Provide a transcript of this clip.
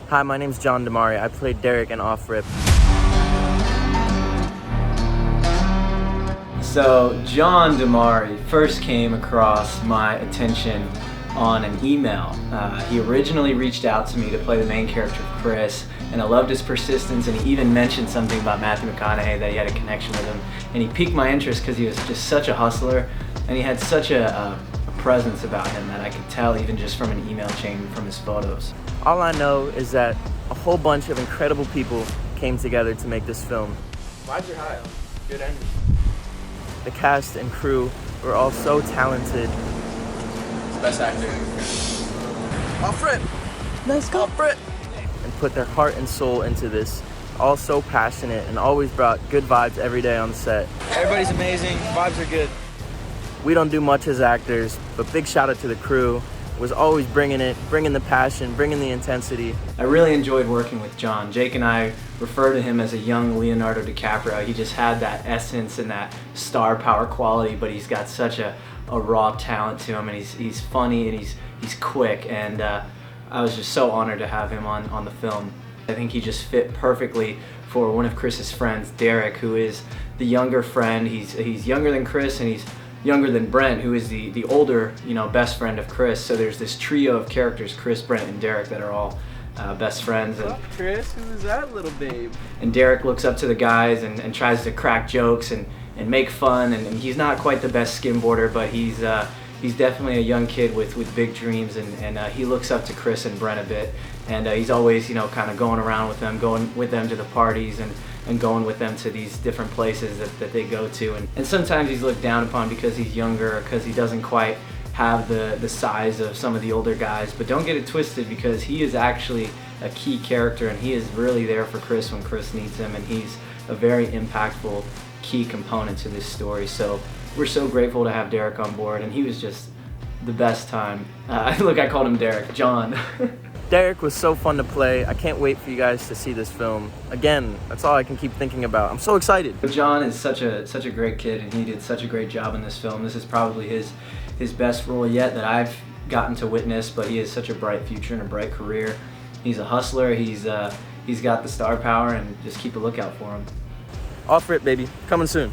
Hi, my name's John Demari. I played Derek in Off Rip. So John Demari first came across my attention on an email. He originally reached out to me to play the main character of Chris, and I loved his persistence, and he even mentioned something about Matthew McConaughey, that he had a connection with him, and he piqued my interest because he was just such a hustler, and he had such a presence about him that I could tell even just from an email chain from his photos. All I know is that a whole bunch of incredible people came together to make this film. Vibes are high. Good energy. The cast and crew were all so talented. Best actor. Off Rip. Let's go. Off Rip. And put their heart and soul into this. All so passionate and always brought good vibes every day on set. Everybody's amazing. Vibes are good. We don't do much as actors, but big shout out to the crew. Was always bringing it, bringing the passion, bringing the intensity. I really enjoyed working with John. Jake and I refer to him as a young Leonardo DiCaprio. He just had that essence and that star power quality, but he's got such a raw talent to him, and he's funny and he's quick, and I was just so honored to have him on the film. I think he just fit perfectly for one of Chris's friends, Derek, who is the younger friend. He's younger than Chris, and he's younger than Brent, who is the older, best friend of Chris. So there's this trio of characters, Chris, Brent, and Derek, that are all best friends. What's up, Chris? Who's that little babe? And Derek looks up to the guys and tries to crack jokes and make fun. And he's not quite the best skimboarder, but he's definitely a young kid with big dreams. And he looks up to Chris and Brent a bit. And he's always, kind of going around with them, going with them to the parties and going with them to these different places that they go to. And sometimes he's looked down upon because he's younger or because he doesn't quite have the size of some of the older guys. But don't get it twisted, because he is actually a key character, and he is really there for Chris when Chris needs him, and he's a very impactful key component to this story. So we're so grateful to have Derek on board, and he was just the best time. Look, I called him Derek. John. Derek was so fun to play. I can't wait for you guys to see this film. Again, that's all I can keep thinking about. I'm so excited. John is such a great kid, and he did such a great job in this film. This is probably his best role yet that I've gotten to witness, but he has such a bright future and a bright career. He's a hustler. He's got the star power, and just keep a lookout for him. Off Rip, baby. Coming soon.